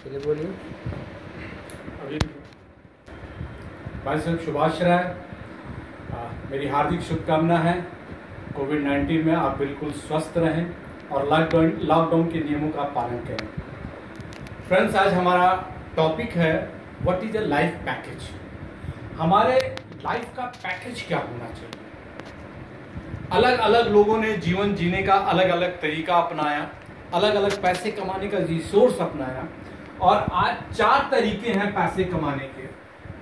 चलिए बोलिए। अभी भाई साहब शुभाश्रय, मेरी हार्दिक शुभकामना है। कोविड-19 में आप बिल्कुल स्वस्थ रहें और लॉकडाउन के नियमों का पालन करें। फ्रेंड्स, आज हमारा टॉपिक है what is a life package. हमारे लाइफ का पैकेज क्या होना चाहिए। अलग अलग लोगों ने जीवन जीने का अलग अलग तरीका अपनाया, अलग अलग पैसे कमाने का रिसोर्स अपनाया, और आज 4 तरीके हैं पैसे कमाने के।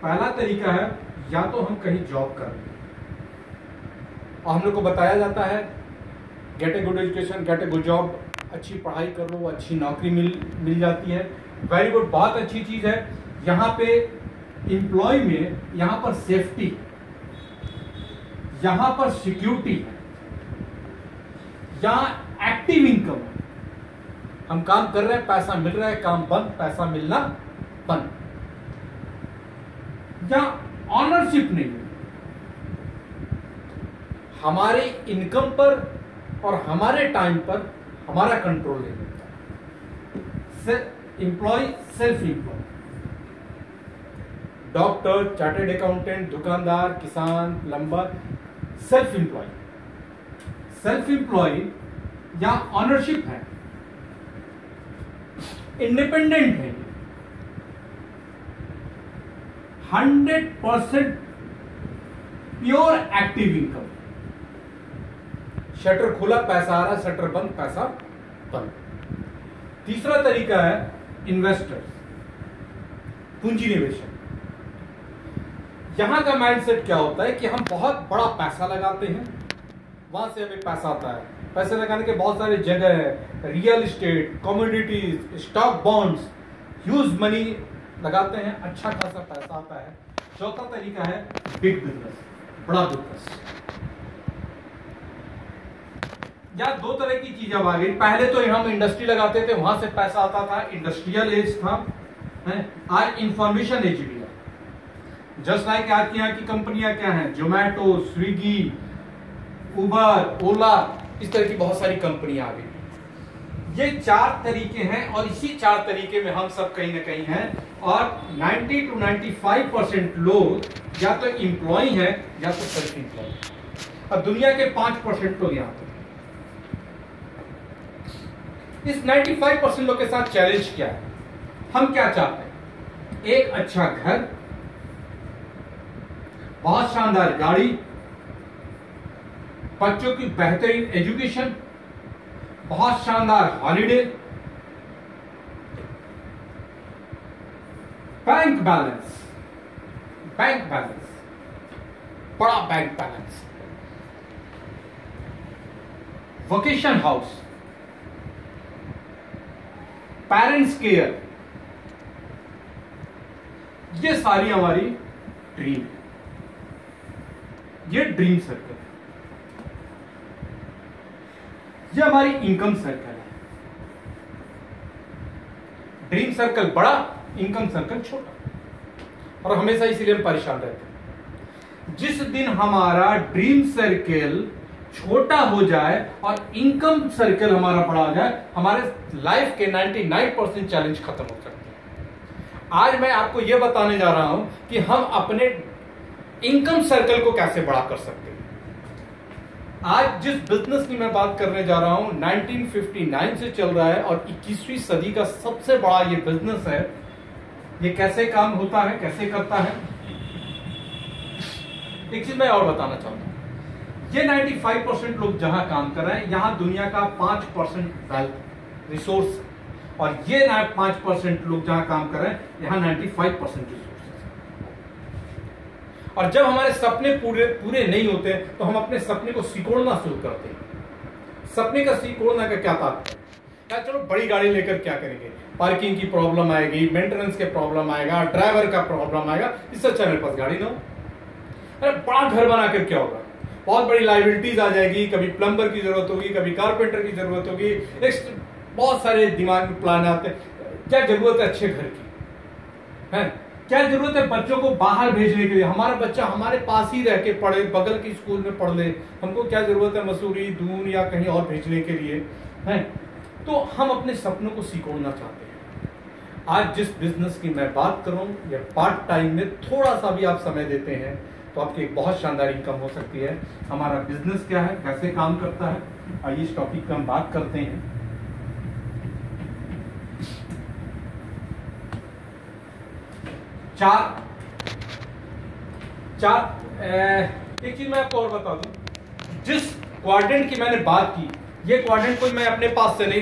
पहला तरीका है या तो हम कहीं जॉब कर लें, और हम लोग को बताया जाता है gate a good education, gate a good job, अच्छी पढ़ाई कर लो, अच्छी नौकरी मिल जाती है। वेरी गुड, बहुत अच्छी चीज है। यहाँ पे एम्प्लॉय में यहाँ पर सेफ्टी, यहाँ पर सिक्योरिटी, यहाँ एक्टिव इनकम, हम काम कर रहे हैं, पैसा मिल रहा है, काम बंद, पैसा मिलना बंद। या ऑनरशिप नहीं है, हमारे इनकम पर और हमारे टाइम पर हमारा कंट्रोल नहीं होता। Employ, self employ, doctor, chartered accountant, दुकानदार, किसान, plumber, self employ. Self employ या ऑनरशिप है, इंडिपेंडेंट है, 100% प्योर एक्टिव इनकम। शटर खुला पैसा आ रहा, शटर बंद पैसा बंद। तीसरा तरीका है इन्वेस्टर्स, पूंजी निवेशक। यहां का माइंडसेट क्या होता है कि हम बहुत बड़ा पैसा लगाते हैं, वहां से हमें पैसा आता है। पैसे लगाने के बहुत सारे जगह है, real estate, commodities, stock, bonds, huge money लगाते हैं, अच्छा खासा पैसा आता है। चौथा तरीका है बिग बिजनेस, बड़ा बिजनेस। या 2 तरह की चीज अब आ गई। पहले तो हम इंडस्ट्री लगाते थे, वहां से पैसा आता था, इंडस्ट्रियल एज था। आज इंफॉर्मेशन एज भी है। जस्ट लाइक आज की यहाँ की कंपनियां क्या हैं, जोमैटो, स्विगी, उबर, ओला, इस तरह की बहुत सारी कंपनियां आ गई। ये 4 तरीके हैं, और इसी 4 तरीके में हम सब कहीं ना कहीं हैं। और 90 to 95% लोग या तो एम्प्लॉय हैं या तो सेल्फ एम्प्लॉय। और दुनिया के 5% लोग यहाँ पर। इस 95% लोग के साथ चैलेंज क्या है, हम क्या चाहते हैं? एक अच्छा घर, बहुत शानदार गाड़ी, बच्चों की बेहतरीन एजुकेशन, बहुत शानदार हॉलिडे, बैंक बैलेंस, बड़ा bank balance, vocation house, parents care. ये सारी हमारी ड्रीम है, ये ड्रीम सर्कल है, ये हमारी इनकम सर्कल है। ड्रीम सर्कल बड़ा, इनकम सर्कल छोटा, और हमेशा इसीलिए हम परेशान रहते हैं। जिस दिन हमारा ड्रीम सर्कल छोटा हो जाए और इनकम सर्कल हमारा बड़ा हो जाए, हमारे लाइफ के 99% चैलेंज खत्म हो सकते हैं। आज मैं आपको यह बताने जा रहा हूं कि हम अपने इनकम सर्कल को कैसे बड़ा कर सकते हैं। आज जिस बिजनेस की मैं बात करने जा रहा हूं 1959 से चल रहा है, और 21वीं सदी का सबसे बड़ा ये बिजनेस है। ये कैसे काम होता है, कैसे करता है, एक चीज मैं और बताना चाहता हूं। ये 95% लोग जहां काम कर रहे हैं, यहां दुनिया का 5% वेल्थ रिसोर्स, और ये 5% लोग जहां काम कर रहे हैं, यहां 95% रिसोर्सेस। और जब हमारे सपने पूरे नहीं होते तो हम अपने सपने को सिकोड़ना शुरू करते हैं। सपने का सिकोड़ना का क्या तात्पर्य? यार चलो बड़ी गाड़ी लेकर क्या करेंगे, पार्किंग की प्रॉब्लम आएगी, मेंटेनेंस के प्रॉब्लम आएगा, ड्राइवर का प्रॉब्लम आएगा, इससे अच्छा मेरे पास गाड़ी ना हो। अरे बड़ा घर बनाकर क्या होगा, बहुत बड़ी लाइबिलिटीज आ जाएगी, कभी प्लम्बर की जरूरत होगी, कभी कारपेंटर की जरूरत होगी, बहुत सारे दिमाग में प्लान आते हैं। क्या जरूरत है अच्छे घर की, है क्या जरूरत है बच्चों को बाहर भेजने के लिए? हमारा बच्चा हमारे पास ही रह के पढ़े, बगल के स्कूल में पढ़ ले, हमको क्या जरूरत है मसूरी, दून या कहीं और भेजने के लिए, है? तो हम अपने सपनों को सिकोड़ना चाहते हैं। आज जिस बिजनेस की मैं बात करूं, या पार्ट टाइम में थोड़ा सा भी आप समय देते हैं तो आपकी एक बहुत शानदार इनकम हो सकती है। हमारा बिजनेस क्या है, कैसे काम करता है, आइए इस टॉपिक पर हम बात करते हैं। एक चीज मैं आपको और बता दूं, जिस क्वाड्रेंट की मैंने बात की, ये क्वाड्रेंट कोई मैं अपने पास से नहीं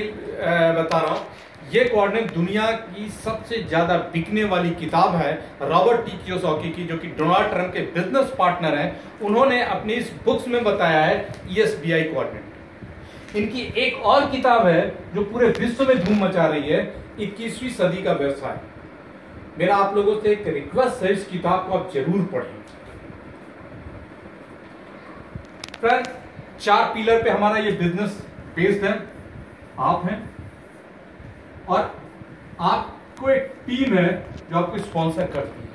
बता रहा हूं, ये क्वाड्रेंट दुनिया की सबसे ज्यादा बिकने वाली किताब है रॉबर्ट टी कियोसाकी की, जो कि डोनाल्ड ट्रंप के बिजनेस पार्टनर हैं। उन्होंने अपनी इस बुक्स में बताया है ESBI क्वाड्रेंट। इनकी एक और किताब है जो पूरे विश्व में धूम मचा रही है, 21वीं सदी का व्यवसाय। मेरा आप लोगों से एक रिक्वेस्ट है, इस किताब को आप जरूर पढ़ें। फ्रेंड, 4 पिलर पे हमारा ये बिजनेस बेस्ड है। आप हैं और आपको एक टीम है जो आपको स्पॉन्सर करती है।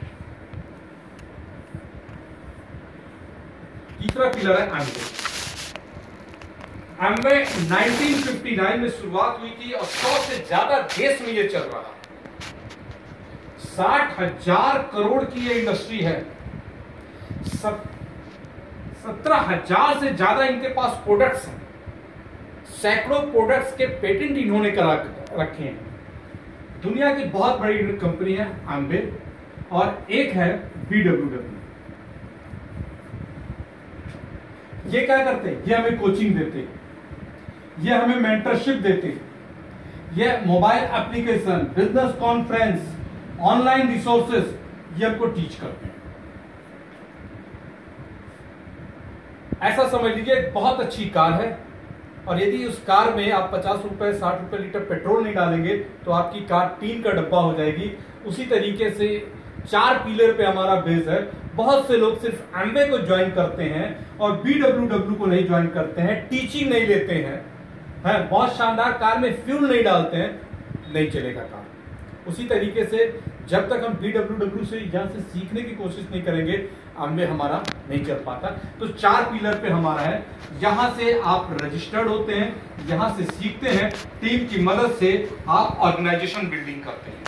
तीसरा पिलर है एमवे। एमवे 1959 में शुरुआत हुई थी और 100 से ज्यादा देश में ये चल रहा है। 60,000 करोड़ की ये इंडस्ट्री है। 17,000 से ज्यादा इनके पास प्रोडक्ट्स हैं। सैकड़ों प्रोडक्ट्स के पेटेंट इन्होंने रखे हैं। दुनिया की बहुत बड़ी कंपनी है एमवे, और एक है BWW। ये क्या करते हैं, ये हमें कोचिंग देते हैं, ये हमें मेंटरशिप देते हैं, ये mobile application, business conference, online resources, ये हमको टीच करते हैं। ऐसा समझ लीजिए एक बहुत अच्छी कार है, और यदि उस कार में आप 50 रुपए 60 रुपए लीटर पेट्रोल नहीं डालेंगे तो आपकी कार टीन का डब्बा हो जाएगी। उसी तरीके से 4 पिलर पे हमारा बेस है। बहुत से लोग सिर्फ एमवे को ज्वाइन करते हैं और BWW को नहीं ज्वाइन करते हैं, टीचिंग नहीं लेते हैं, बहुत शानदार कार में फ्यूल नहीं डालते हैं, नहीं चलेगा कार। उसी तरीके से जब तक हम BWW से यहां से सीखने की कोशिश नहीं करेंगे, एमवे हमारा नहीं चल पाता। तो 4 पिलर पे हमारा है। यहां से आप रजिस्टर्ड होते हैं, यहां से सीखते हैं, टीम की मदद से आप ऑर्गेनाइजेशन बिल्डिंग करते हैं।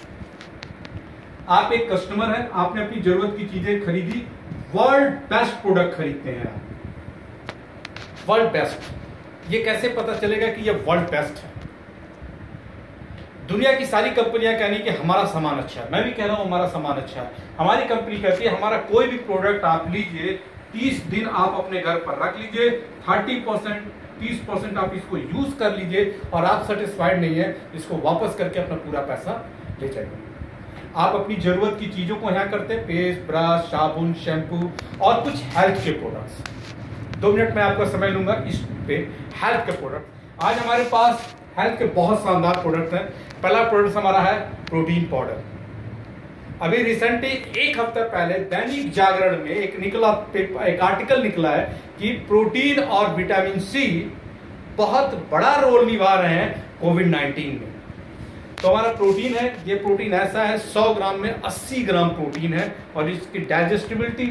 आप एक कस्टमर हैं, आपने अपनी जरूरत की चीजें खरीदी, वर्ल्ड बेस्ट प्रोडक्ट खरीदते हैं आप, वर्ल्ड बेस्ट। ये कैसे पता चलेगा कि ये वर्ल्ड बेस्ट है? दुनिया की सारी कंपनियां कहनी कि हमारा सामान अच्छा है, मैं भी कह रहा हूं हमारा सामान अच्छा है। हमारी कंपनी कहती है हमारा कोई भी प्रोडक्ट आप लीजिए, 30 दिन आप अपने घर पर रख लीजिए, 30% आप इसको यूज कर लीजिए, और आप सेटिस्फाइड नहीं है, इसको वापस करके अपना पूरा पैसा ले जाइए। आप अपनी जरूरत की चीजों को यहां करते हैं, पेस्ट, ब्रश, साबुन, शैम्पू और कुछ हेल्थ के प्रोडक्ट्स। 2 मिनट में आपका समय लूंगा इस पे। हेल्थ के प्रोडक्ट, आज हमारे पास हेल्थ के बहुत शानदार प्रोडक्ट हैं। पहला प्रोडक्ट हमारा है प्रोटीन पाउडर। अभी रिसेंटली 1 हफ्ता पहले दैनिक जागरण में एक आर्टिकल निकला है कि प्रोटीन और विटामिन सी बहुत बड़ा रोल निभा रहे हैं कोविड-19 में। तो हमारा प्रोटीन है, ये प्रोटीन ऐसा है 100 ग्राम में 80 ग्राम प्रोटीन है, और इसकी डाइजेस्टिबिलिटी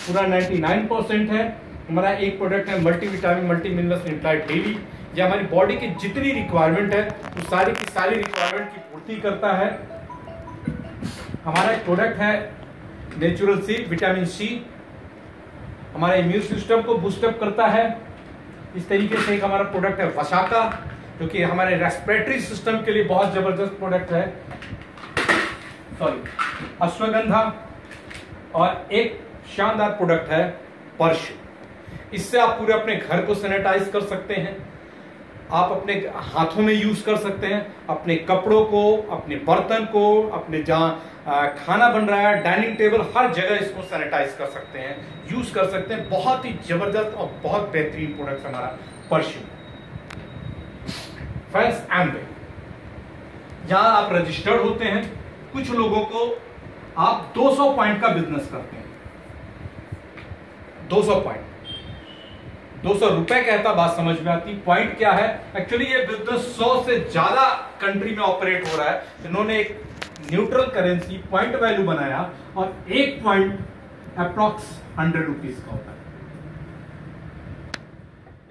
पूरा 99% है। हमारा एक प्रोडक्ट है multivitamin multi minerals implied daily. ये हमारी बॉडी की जितनी रिक्वायरमेंट है वो सारी की सारी रिक्वायरमेंट की पूर्ति करता है। हमारा एक प्रोडक्ट है नेचुरल सी विटामिन सी, हमारे इम्यून सिस्टम को बूस्टअप करता है। इस तरीके से एक हमारा प्रोडक्ट है वसाका, जो कि हमारे रेस्पिरेटरी सिस्टम के लिए बहुत जबरदस्त प्रोडक्ट है। अश्वगंधा, और एक शानदार प्रोडक्ट है पर्श। इससे आप पूरे अपने घर को सैनिटाइज कर सकते हैं, आप अपने हाथों में यूज कर सकते हैं, अपने कपड़ों को, अपने बर्तन को, अपने जहां खाना बन रहा है, डाइनिंग टेबल, हर जगह इसको सैनिटाइज कर सकते हैं, यूज कर सकते हैं। बहुत ही जबरदस्त और बहुत बेहतरीन प्रोडक्ट हमारा परफ्यूम। फ्रेंड्स, एमवे, यहां आप रजिस्टर्ड होते हैं। कुछ लोगों को आप 200 पॉइंट का बिजनेस करते हैं। 200 पॉइंट, 200 रुपए कहता, बात समझ में आती। पॉइंट क्या है? एक्चुअली ये बिजनेस 100 से ज्यादा कंट्री में ऑपरेट हो रहा है। इन्होंने एक न्यूट्रल करेंसी पॉइंट वैल्यू बनाया, और 1 पॉइंट अप्रॉक्स 100 रुपीज का होता है।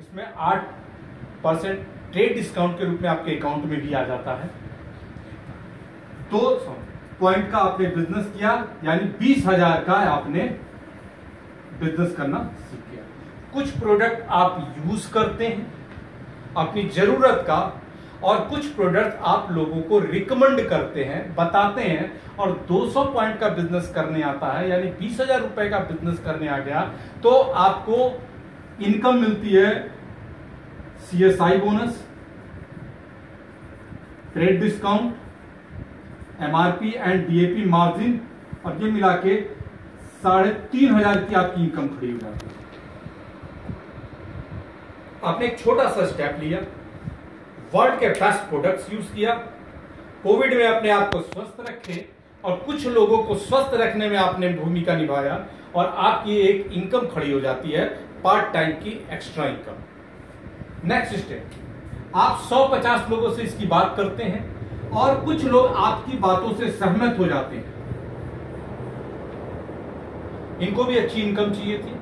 इसमें 8% ट्रेड डिस्काउंट के रूप में आपके अकाउंट में भी आ जाता है। 200 पॉइंट का आपने बिजनेस किया, यानी 20,000 का आपने बिजनेस करना सीख गया। कुछ प्रोडक्ट आप यूज करते हैं अपनी जरूरत का, और कुछ प्रोडक्ट आप लोगों को रिकमेंड करते हैं, बताते हैं, और 200 पॉइंट का बिजनेस करने आता है, यानी 20,000 रुपए का बिजनेस करने आ गया, तो आपको इनकम मिलती है CSI bonus, trade discount, MRP and DAP margin, और ये मिला के 3,500 की आपकी इनकम खड़ी हो जाती है। आपने एक छोटा सा स्टेप लिया, वर्ल्ड के बेस्ट प्रोडक्ट्स यूज किया, कोविड में अपने आप को स्वस्थ रखे, और कुछ लोगों को स्वस्थ रखने में आपने भूमिका निभाया, और आपकी एक इनकम खड़ी हो जाती है, पार्ट टाइम की एक्स्ट्रा इनकम। नेक्स्ट स्टेप, आप 150 लोगों से इसकी बात करते हैं, और कुछ लोग आपकी बातों से सहमत हो जाते हैं, इनको भी अच्छी इनकम चाहिए थी,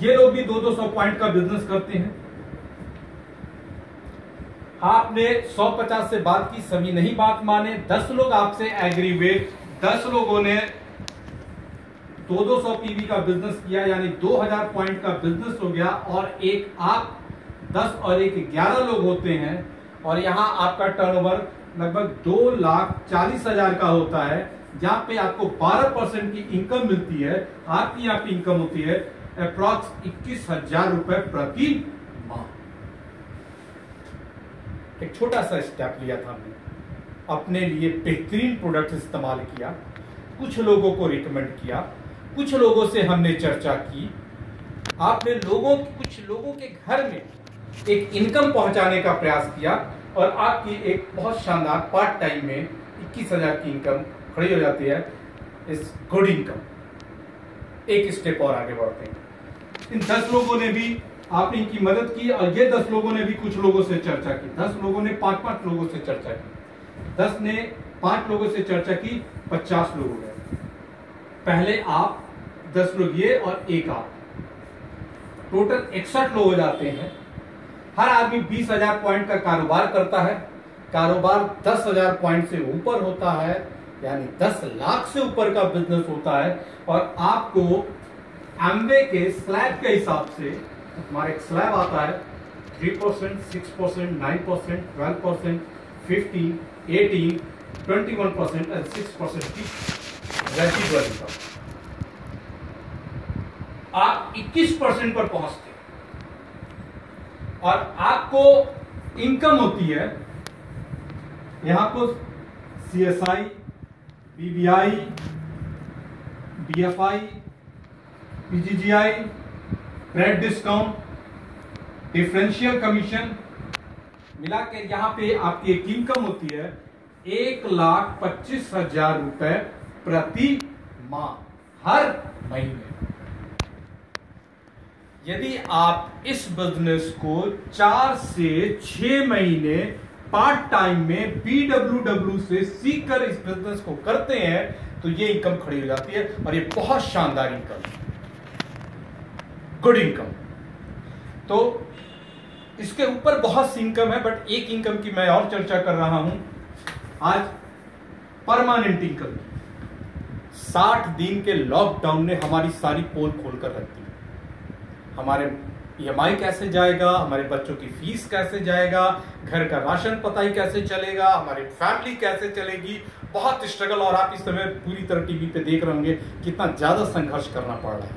ये लोग भी 200 पॉइंट का बिजनेस करते हैं। आपने 150 से बात की, सभी नहीं बात माने, 10 लोग आपसे एग्री हुए, 10 लोगों ने 200 पीवी का बिजनेस किया, यानी 2000 पॉइंट का बिजनेस हो गया, और एक आप 10 और एक 11 लोग होते हैं, और यहां आपका टर्नओवर लगभग 2,40,000 का होता है, जहां पे आपको 12% की इनकम मिलती है। आपकी यहाँ पे इनकम होती है अप्रॉक्स 21,000 रुपए प्रति माह। एक छोटा सा स्टेप लिया था हमने, अपने लिए बेहतरीन प्रोडक्ट इस्तेमाल किया, कुछ लोगों को रिकमेंड किया, कुछ लोगों से हमने चर्चा की, आपने कुछ लोगों के घर में एक इनकम पहुंचाने का प्रयास किया, और आपकी एक बहुत शानदार पार्ट टाइम में 21,000 की इनकम खड़ी हो जाती है। इस गुड इनकम। एक स्टेप और आगे बढ़ते हैं, इन 10 लोगों ने भी आपने इनकी मदद की, और ये 10 लोगों ने भी कुछ लोगों से चर्चा की, 10 लोगों ने 5-5 लोगों से चर्चा की, 10 ने 5 लोगों से चर्चा की, 50 लोग हो गए। पहले आप 10 लोग ये और एक आप, टोटल 61 लोग हो जाते हैं। हर आदमी 20,000 पॉइंट का कारोबार करता है, कारोबार 10,000 पॉइंट से ऊपर होता है, यानी 10 लाख से ऊपर का बिजनेस होता है, और आपको एमवे के स्लैब के हिसाब से हमारा एक स्लैब आता है 3%, 6%, 9%, 12%, 15, 18, 21% और 6% की रेसिडुअल इनकम। आप 21% पर पहुंचते, और आपको इनकम होती है यहां को CSI, BBI, BFI, PGGI, trade discount, differential commission मिला के यहां पे आपकी एक इनकम होती है 1,25,000 रुपए प्रति माह, हर महीने। यदि आप इस बिजनेस को 4 से 6 महीने पार्ट टाइम में BWW से सीखकर इस बिजनेस को करते हैं, तो ये इनकम खड़ी हो जाती है, और ये बहुत शानदार इनकम, गुड इनकम। तो इसके ऊपर बहुत सी इनकम है, बट एक इनकम की मैं और चर्चा कर रहा हूं आज, परमानेंट इनकम। 60 दिन के लॉकडाउन ने हमारी सारी पोल खोल कर रख दी। हमारे EMI कैसे जाएगा, हमारे बच्चों की फीस कैसे जाएगा, घर का राशन पता ही कैसे चलेगा, हमारी फैमिली कैसे चलेगी, बहुत स्ट्रगल। और आप इस समय पूरी तरह टीवी पे देख रहे होंगे कितना ज्यादा संघर्ष करना पड़ रहा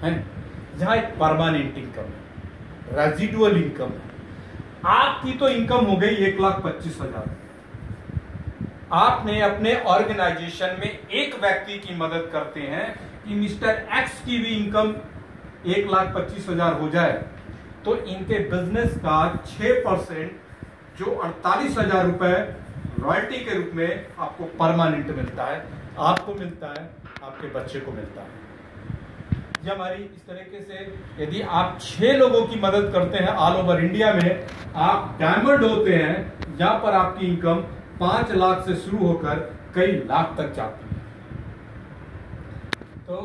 है। जहां एक परमानेंट इनकम है, रेजिडुअल इनकम है। आपकी तो इनकम हो गई 1,25,000। आपने अपने ऑर्गेनाइजेशन में एक व्यक्ति की मदद करते हैं कि मिस्टर एक्स की भी इनकम 1,25,000 हो जाए, तो इनके बिजनेस का 6% जो 48,000 रुपए रॉयल्टी के रूप में आपको परमानेंट मिलता है, आपको मिलता है, आपके बच्चे को मिलता है। ये हमारी इस तरीके से यदि आप 6 लोगों की मदद करते हैं ऑल ओवर इंडिया में, आप डायमंड होते हैं, जहां पर आपकी इनकम 5 लाख से शुरू होकर कई लाख तक जाती है। तो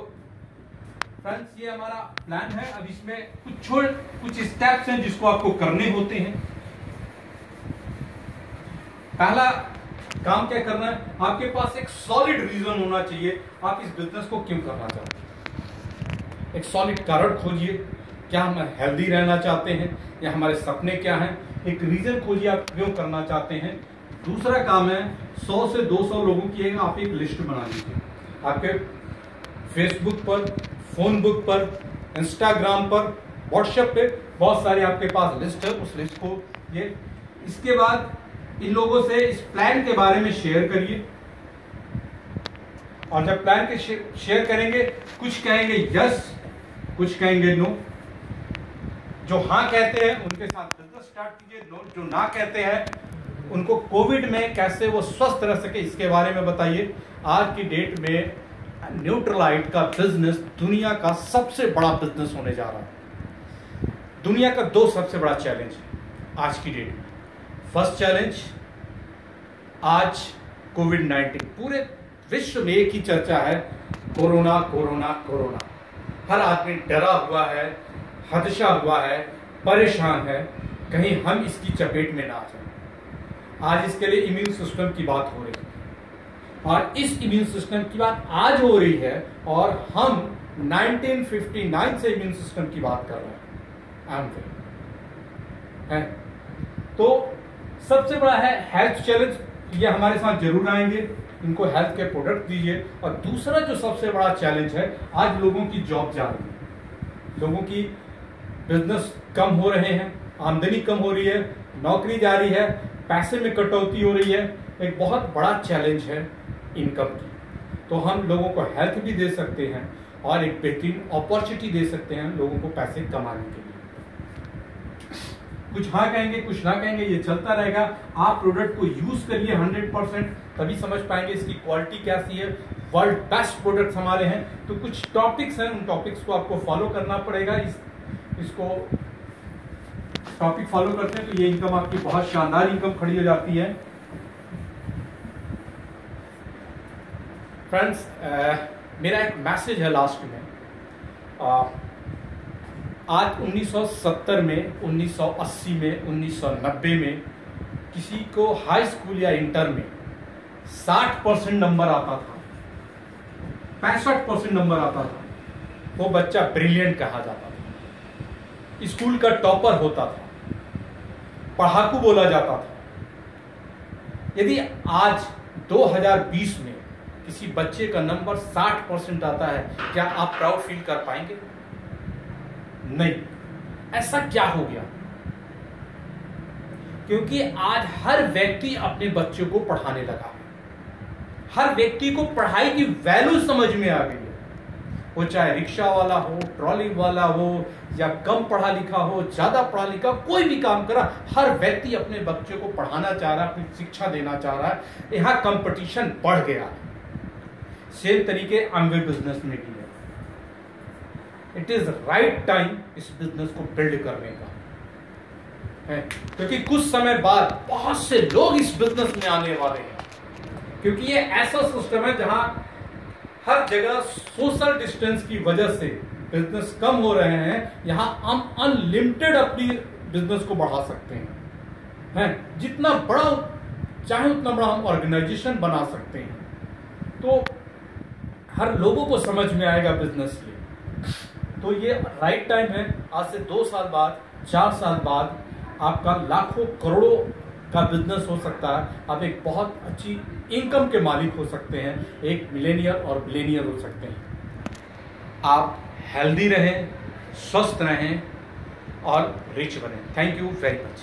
फ्रेंड्स, ये हमारा प्लान है। अब इसमें कुछ स्टेप्स हैं जिसको आपको करने होते हैं। पहला काम क्या करना है, आपके पास एक सॉलिड रीजन होना चाहिए आप इस बिजनेस को क्यों करना चाहते हैं। एक सॉलिड कारण खोजिए, क्या हम हेल्दी रहना चाहते हैं या हमारे सपने क्या हैं, एक रीजन खोजिए आप क्यों करना चाहते हैं। दूसरा काम है 100 से 200 लोगों की आप एक लिस्ट बना लीजिए, आपके फेसबुक पर, फोन बुक पर, इंस्टाग्राम पर, व्हाट्सएप पे बहुत सारे आपके पास लिस्ट है, उस लिस्ट को ये इसके बाद इन लोगों से इस प्लान के बारे में शेयर करिए। और जब प्लान के शेयर करेंगे, कुछ कहेंगे यस, कुछ कहेंगे नो। जो हाँ कहते हैं उनके साथ बिजनेस स्टार्ट कीजिए, जो ना कहते हैं उनको कोविड में कैसे वो स्वस्थ रह सके इसके बारे में बताइए। आज की डेट में न्यूट्रलाइट का बिजनेस दुनिया का सबसे बड़ा बिजनेस होने जा रहा है। दुनिया का 2 सबसे बड़ा चैलेंज है आज की डेट में। फर्स्ट चैलेंज आज कोविड-19, पूरे विश्व में एक ही चर्चा है, कोरोना कोरोना कोरोना। हर आदमी डरा हुआ है, हदशा हुआ है, परेशान है, कहीं हम इसकी चपेट में ना आ जाए। आज इसके लिए इम्यून सिस्टम की बात हो रही है और इस इम्यून सिस्टम की बात आज हो रही है और हम 1959 से इम्यून सिस्टम की बात कर रहे हैं। तो सबसे बड़ा है हेल्थ चैलेंज, ये हमारे साथ जरूर आएंगे, इनको हेल्थ के प्रोडक्ट दीजिए। और दूसरा जो सबसे बड़ा चैलेंज है, आज लोगों की जॉब जा रही है, लोगों की बिजनेस कम हो रहे हैं, आमदनी कम हो रही है, नौकरी जा रही है, पैसे में कटौती हो रही है। एक बहुत बड़ा चैलेंज है इनकम की। तो हम लोगों को हेल्थ भी दे सकते हैं और एक बेहतरीन अपॉर्चुनिटी दे सकते हैं लोगों को पैसे कमाने के लिए। कुछ हाँ कहेंगे, कुछ ना कहेंगे, ये चलता रहेगा। आप प्रोडक्ट को यूज करिए 100%, तभी समझ पाएंगे इसकी क्वालिटी कैसी है। वर्ल्ड बेस्ट प्रोडक्ट्स हमारे हैं। तो कुछ टॉपिक्स हैं, उन टॉपिक्स को आपको फॉलो करना पड़ेगा। इसको टॉपिक फॉलो करते हैं तो ये इनकम आपकी बहुत शानदार इनकम खड़ी हो जाती है। फ्रेंड्स, मेरा एक मैसेज है लास्ट में। आज 1970 में, 1980 में, 1990 में किसी को हाई स्कूल या इंटर में 60% नंबर आता था, 65% नंबर आता था, वो बच्चा ब्रिलियंट कहा जाता था, स्कूल का टॉपर होता था, पढ़ाकू बोला जाता था। यदि आज 2020 में किसी बच्चे का नंबर 60% आता है, क्या आप प्राउड फील कर पाएंगे? नहीं। ऐसा क्या हो गया? क्योंकि आज हर व्यक्ति अपने बच्चों को पढ़ाने लगा है। हर व्यक्ति को पढ़ाई की वैल्यू समझ में आ गई है। वो चाहे रिक्शा वाला हो, ट्रॉली वाला हो, या कम पढ़ा लिखा हो, ज्यादा पढ़ा लिखा, कोई भी काम करा, हर व्यक्ति अपने बच्चों को पढ़ाना चाह रहा है, अपनी शिक्षा देना चाह रहा है। यहां कंपटीशन बढ़ गया है। सेम तरीके अमवे बिजनेस में भी है। इट इज राइट टाइम इस बिजनेस को बिल्ड करने का है, क्योंकि कुछ समय बाद बहुत से लोग इस बिजनेस में आने वाले हैं। क्योंकि ये ऐसा सिस्टम है जहां हर जगह सोशल डिस्टेंस की वजह से बिजनेस कम हो रहे हैं। यहां हम अनलिमिटेड अपनी बिजनेस को बढ़ा सकते हैं, जितना बड़ा चाहे उतना बड़ा हम ऑर्गेनाइजेशन बना सकते हैं। तो हर लोगों को समझ में आएगा बिजनेस ये। तो ये राइट टाइम है। आज से 2 साल बाद, 4 साल बाद आपका लाखों करोड़ों का बिजनेस हो सकता है। आप एक बहुत अच्छी इनकम के मालिक हो सकते हैं, एक मिलेनियर और बिलियनियर हो सकते हैं। आप हेल्दी रहें, स्वस्थ रहें और रिच बने। Thank you very much.